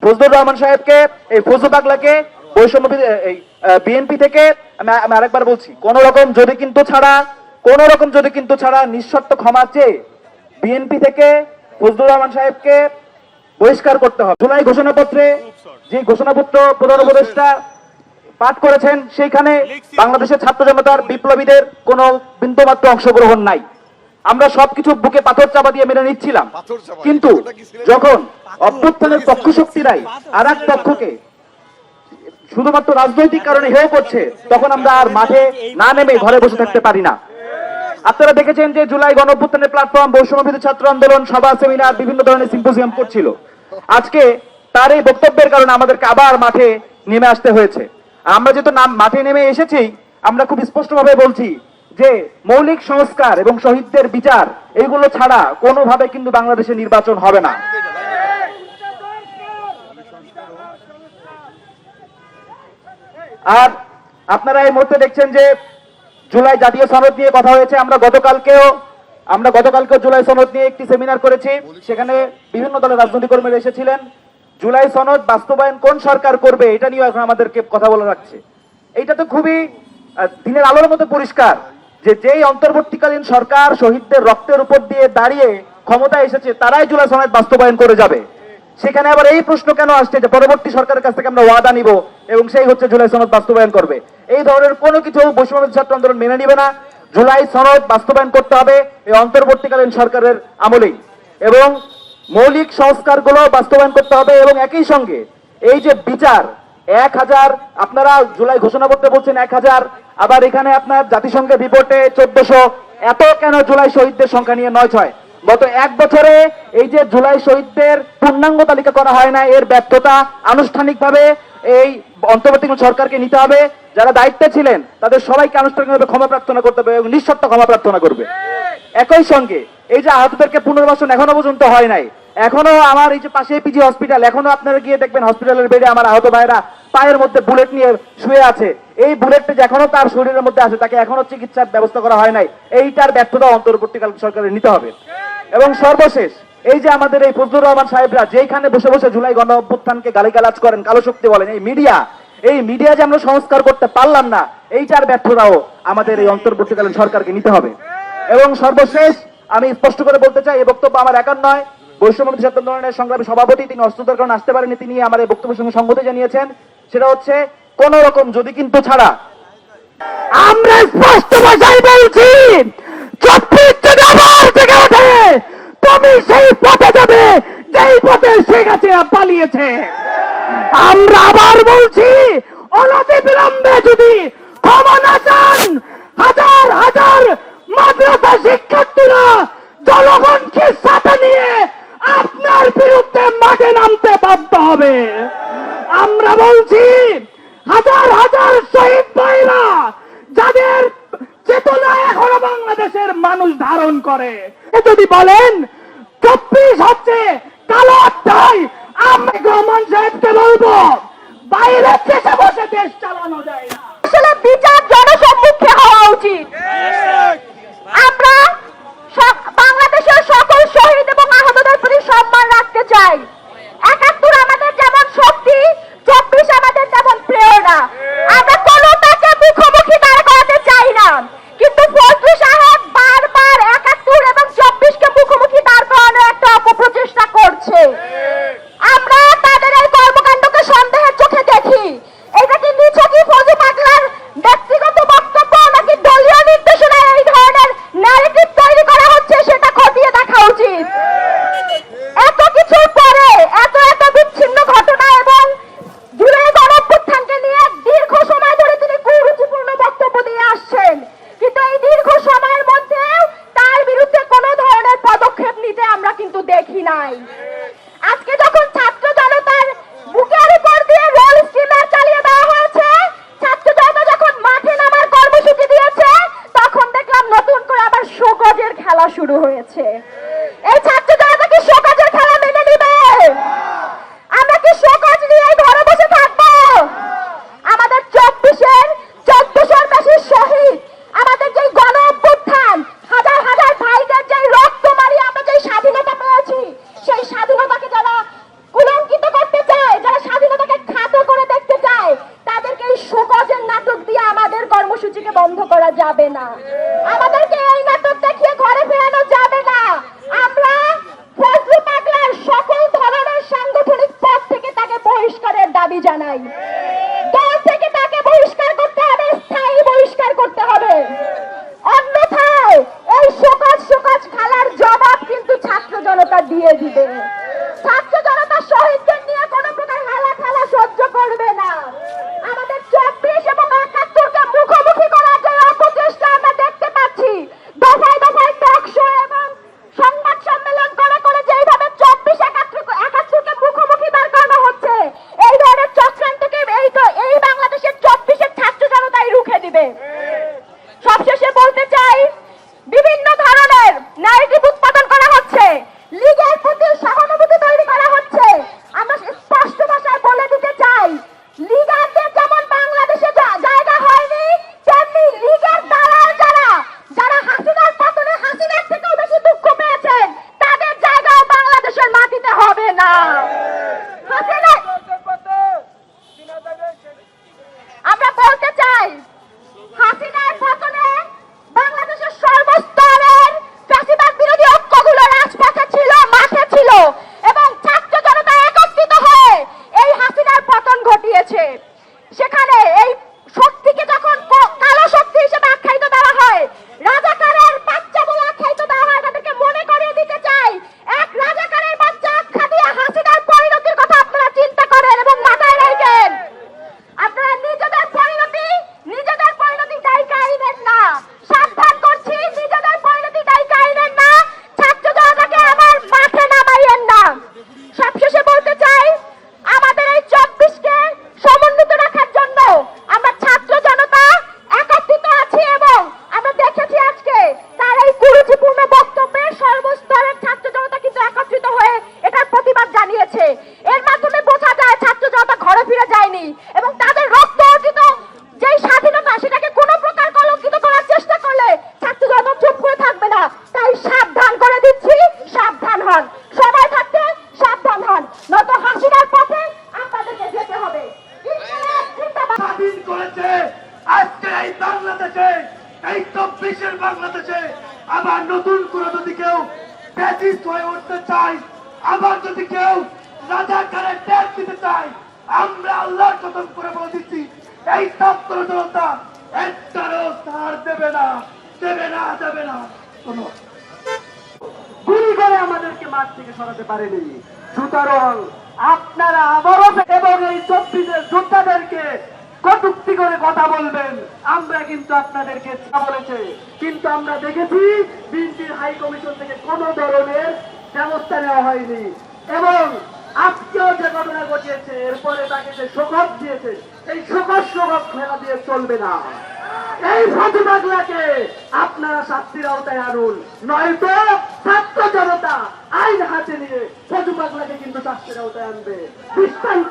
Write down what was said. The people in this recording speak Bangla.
ফজলুর রহমান সাহেবকে, এই ফজলু পাগলাকে বৈষম্য বিএনপি থেকে আমি আরেকবার বলছি, কোন রকম যদি কিন্তু ছাড়া নিঃশর্ত ক্ষমা চেয়ে বিএনপি থেকে ফজলুর রহমান সাহেবকে বহিষ্কার করতে হবে। জুলাই ঘোষণাপত্রে যে ঘোষণাপত্র প্রধান উপদেষ্টা পাঠ করেছেন সেইখানে বাংলাদেশের ছাত্র জনতার বিপ্লবীদের কোনো বিন্দুমাত্র অংশগ্রহণ নাই। আমরা সবকিছু বুকে পাথর চাপা দিয়ে মেনে নিচ্ছিলাম, কিন্তু যখন অভ্যুত্থানের পক্ষ শক্তিরাই আর এক পক্ষকে শুধুমাত্র রাজনৈতিক কারণে হেয় করছে, তখন আমরা আর মাঠে না নেমে ঘরে বসে থাকতে পারি না। আপনারা দেখেছেন যে জুলাই গণঅভ্যুত্থানের প্ল্যাটফর্ম, বৈষম্যবিরোধী ছাত্র আন্দোলন, সভা, সেমিনার, বিভিন্ন ধরনের সিম্পোজিয়াম করছিল। আজকে তার এই বক্তব্যের কারণে আমাদেরকে আবার মাঠে নেমে আসতে হয়েছে। আমরা যেহেতু মাঠে নেমে এসেছি, আমরা খুব স্পষ্টভাবে বলছি যে মৌলিক সংস্কার এবং শহীদদের বিচার এইগুলো ছাড়া কোনোভাবে কিন্তু বাংলাদেশে নির্বাচন হবে না। আর আপনারা এই মুহূর্তে দেখছেন যে জুলাই জাতীয় সনদ নিয়ে কথা হয়েছে। আমরা গতকালকেও জুলাই সনদ নিয়ে একটি সেমিনার করেছি, সেখানে বিভিন্ন দলের রাজনৈতিক কর্মীরা এসেছিলেন। জুলাই সনদ বাস্তবায়ন কোন সরকার করবে এটা নিয়ে এখন আমাদেরকে কথা বলা রাখছে। এইটা তো খুবই দিনের আলোর মতো পরিষ্কার যে যেই অন্তর্বর্তীকালীন সরকার শহীদদের রক্তের উপর দিয়ে দাঁড়িয়ে ক্ষমতায় এসেছে, তারাই জুলাই সনদ বাস্তবায়ন করে যাবে। সেখানে আবার এই প্রশ্ন কেন আসছে যে পরবর্তী সরকারের কাছ থেকে আমরা ওয়াদা নিব এবং সেই হচ্ছে জুলাই সনদ বাস্তবায়ন করবে? এই ধরনের কোনো কিছু বৈষম্যবিরোধী ছাত্র আন্দোলন মেনে নিবে না। জুলাই সনদ বাস্তবায়ন করতে হবে এই অন্তর্বর্তীকালীন সরকারের আমলেই, এবং মৌলিক সংস্কারগুলো বাস্তবায়ন করতে হবে। এবং একই সঙ্গে এই যে বিচার 1000, আপনারা জুলাই ঘোষণাপত্রে বলছেন 1000, আবার এখানে আপনার জাতিসংঘের রিপোর্টে 1400, এত কেন জুলাই শহীদদের সংখ্যা নিয়ে 9-6? গত 1 বছরে এই যে জুলাই শহীদদের পূর্ণাঙ্গ তালিকা করা হয় না, এর ব্যর্থতা আনুষ্ঠানিকভাবে এই অন্তর্বর্তীকালীন সরকারকে নিতে হবে। যারা দায়িত্বে ছিলেন তাদের সবাইকে আনুষ্ঠানিকভাবে ক্ষমা প্রার্থনা করতে হবে এবং নিঃশর্ত ক্ষমা প্রার্থনা করবে। একই সঙ্গে এই যে আহতদেরকে পুনর্বাসন এখনো পর্যন্ত হয় নাই, এখনো আমার এই যে পাশে পিজি হসপিটাল, এখনো আপনারা গিয়ে দেখবেন হসপিটালের বেডে আমার আহত ভাইরা পায়ের মধ্যে বুলেট নিয়ে শুয়ে আছে। এই বুলেটটা যে এখনো তার শরীরের মধ্যে আছে, তাকে এখনো চিকিৎসার ব্যবস্থা করা হয় নাই। এইটার ব্যর্থতা অন্তর্বর্তীকালীন সরকারের নিতে হবে। এবং সর্বশেষ এই যে আমাদের এই ফজলুর রহমান সাহেবরা যেখানে বসে বসে জুলাই গণ অভ্যুত্থানকে গালিগালাজ করেন, কালো শক্তি বলেন, এই মিডিয়া যে আমরা সংস্কার করতে পারলাম না, এইটার ব্যর্থতাও আমাদের এই অন্তর্বর্তীকালীন সরকারকে নিতে হবে। এবং সর্বশেষ আমি স্পষ্ট করে বলতে চাই, এই বক্তব্য আমার একার নয়, বৈষম্যবিরোধী ছাত্র আন্দোলনের সংগ্রামী সভাপতি, তিনি অসুস্থতার কারণে আসতে পারেনি, তিনি আমার এই বক্তব্যের সঙ্গে সংগতি জানিয়েছেন। সেটা হচ্ছে কোন রকম যদি কিন্তু ছাড়া আমরা স্পষ্ট ভাষায় বলছি, তুমি সেই পথে যাবে যেই পথে শেখ হাসিনা পালিয়েছে। আমরা আবার বলছি, অনতি বিলম্বে যদি ক্ষমা না চান, হাজার হাজার মাদ্রাসা শিক্ষার্থীরা জনগণকে সাথে নিয়ে আপনার বিরুদ্ধে মাঠে নামতে বাধ্য হবে। আমরা বলছি, হাজার হাজার শহীদ ভাইরা যাদের চেতনা এখনো বাংলাদেশের মানুষ ধারণ করে, যদি বলেন 24 হচ্ছে কালো অধ্যায়, আমি রহমান সাহেবকে বলবো বাইরে চেষে বসে দেশ চালানো যায় না। আসলে বিচার জনসম্মুখে হওয়া উচিত। আমরা বাংলাদেশের সকল শহীদ এবং আহতদের প্রতি সম্মান রাখতে চাই। 71 আমাদের যেমন শক্তি, 24 আমাদের তেমন প্রেরণা। আমরা কোনোটাকে মুখোমুখি দাঁড় করাতে চাই না, কিন্তু ফজলু সাহেব বারবার 71 এবং 24কে মুখোমুখি দাঁড় করানোর একটা অপপ্রচেষ্টা করছে। আমরা তাদের এই কর্মকাণ্ডকে সন্দেহের চোখে দেখি। এটা কি নিছকই ফজলু পাগলার ব্যক্তিগত বক্তব্য, নাকি দলীয় নির্দেশনায় এই ধরনের ন্যারেটিভ তৈরি করা হচ্ছে, সেটা খতিয়ে দেখা উচিত। এত কিছুর পরে এত বিচ্ছিন্ন ঘটনা এবং জুলাই গণঅভ্যুত্থানকে নিয়ে দীর্ঘ সময় ধরে তিনি কুরুচিপূর্ণ বক্তব্য দিয়ে আসছেন, কিন্তু এই দীর্ঘ সময়ের মধ্যে তার বিরুদ্ধে কোনো ধরনের পদক্ষেপ নিতে আমরা কিন্তু দেখি নাই। আজকে যখন ছাত্র জনতার বুকের উপর দিয়ে রোল স্টিমার চালিয়ে দেওয়া হয়েছে, ছাত্র জনতা যখন মাঠে নামার কর্মসূচি দিয়েছে, তখন দেখলাম নতুন করে আবার শোকজের খেলা শুরু হয়েছে। এই ছাত্র জনতা কি শোকজের খেলা মেনে নিবে? আমরা কি শোকজ নিয়ে ঘরে বসে থাকবো? আমাদের 1400-র বেশি শহীদ, আমাদের যে গণ অভ্যুত্থান, হাজার হাজার ভাইদের যে রক্ত মারিয়ে আমরা যে স্বাধীনতা পেয়েছি, সেই স্বাধীনতাকে যারা কুলঙ্কিত করতে চায়, যাবে না, আমাদেরকে এই নাটক দেখিয়ে ঘরে ফেরানো যাবে না। আমরা ফজলু পাগলার সকল ধরনের সাংগঠনিক পদ থেকে তাকে বহিষ্কারের দাবি জানাই। দল থেকে তাকে বহিষ্কার করতে হবে, স্থায়ী বহিষ্কার করতে হবে। অন্যথায় এই শোকাজ খেলার জবাব কিন্তু ছাত্র জনতা দিয়ে দিবে। ছাত্র জনতা শহীদদের নিয়ে কোনো প্রকার হেলা খেলা সহ্য করবে না। আমাদের 24 এবং 71কে মুখোমুখি করার যে অপচেষ্টা আমরা দেখতে পাচ্ছি, দফায় দফায় টক শো এবং সংবাদ সম্মেলন করে যেইভাবে 24 71কে মুখোমুখি দাঁড় করানো হচ্ছে, এই ধরনের চক্রান্তকে এই বাংলাদেশের 24-এর ছাত্র জনতাই রুখে দিবে। সবশেষে বলতে চাই, বিভিন্ন ধরনের ন্যারেটিভ উৎপাদন করা হচ্ছে, লীগের প্রতি সহানুভূতি তৈরি করা হচ্ছে। আমরা স্পষ্ট ভাষায় বলে দিতে চাই, লীগারদের যেমন বাংলাদেশে জায়গা হয়নি, তেমনি লীগের দালাল যারা হাসিনার পতনে হাসিনার থেকেও বেশি দুঃখ পেয়েছেন, তাদের জায়গাও বাংলাদেশের মাটিতে হবে না। আমরা বলতে চাই, হাসিনার পতনে বাংলাদেশের সর্বস্তরের ফ্যাসিবাদ বিরোধী ঐক্যগুলো রাজপথে ছিল, মাঠে ছিল এবং ছাত্র জনতা একত্রিত হয়ে এই হাসিনার পতন ঘটিয়েছে। সেখানে এই শক্তিকে যখন কালো শক্তি হিসেবে আখ্যায়িত দেওয়া হয়, রাজাকারের বাচ্চা বলে আখ্যায়িত দেওয়া হয়, তাদেরকে মনে করিয়ে দিতে চাই, এক রাজাকারের বাচ্চা আখ্যা দিয়ে হাসিনার পরিণতির কথা আপনারা চিন্তা করেন এবং মাথায় রাখেন। আপনারা নিজেদের পরিণতি দায়িকা আইনেন না, সাবধান করছি, নিজেদের পরিণতি দায়িকা আইনেন না, ছাত্র জনতাকে আমার মাঠে নামাইয়েন না। সবশেষে বলতে চাই, আমাদের এই 24কে সমন্বিত রাখার জন্য আমরা ছাত্র জনতা একত্রিত আছি এবং আমরা দেখেছি আজকে তার এই কুরুচিপূর্ণ বক্তব্যে সর্বস্তরের ছাত্র জনতা কিন্তু একত্রিত হয়ে এটার প্রতিবাদ জানিয়েছে। এর মাধ্যমে বোঝা যায় ছাত্র জনতা ঘরে ফিরে যায়নি এবং তাদের রক্ত অর্জিত যেই স্বাধীনতা, সেটাকে কোনো প্রকার কলঙ্কিত করার চেষ্টা করলে ছাত্র জনতা চুপ করে থাকবে না। তাই সাবধান করে দিচ্ছি, সাবধান হন, সবাই থাকতে সাবধান হন, নয়তো হাসিনার পথে আপনাদেরকে যেতে হবে। স্বাধীন করেছে আজকে এই বাংলাদেশে, এই 24-এর বাংলাদেশে আবার নতুন করে যদি কেউ ফ্যাসিস্ট হয়ে উঠতে চায়, আবার যদি কেউ রাজাকারের ট্যাগ দিতে চায়, আমরা আল্লাহর কসম করে বলে দিচ্ছি, এই ছাত্র জনতা একটারও ছাড় দেবে না। কোনো গুলি করে আমাদেরকে মাঠ থেকে সরাতে পারেনি। সুতরাং আপনারা আবারও এবং এই 24-এর যোদ্ধাদেরকে কটূক্তি করে কথা বলবেন, আমরা কিন্তু আপনাদেরকে বলেছে, কিন্তু আমরা দেখেছি বিএনপির হাই কমিশন থেকে কোনো ধরনের ব্যবস্থা নেওয়া হয়নি এবং আজকেও যে ঘটনা ঘটিয়েছে, এরপরে তাকে যে শোকজ দিয়েছে, এই শোকজ খেলা দিয়ে চলবে না। এই ফজলু পাগলাকে আপনারা শাস্তির আওতায় আনুন, নয়তো ছাত্র জনতা আইন হাতে নিয়ে ফজলু পাগলাকে কিন্তু শাস্তির আওতায় আনবে। দৃষ্টান্ত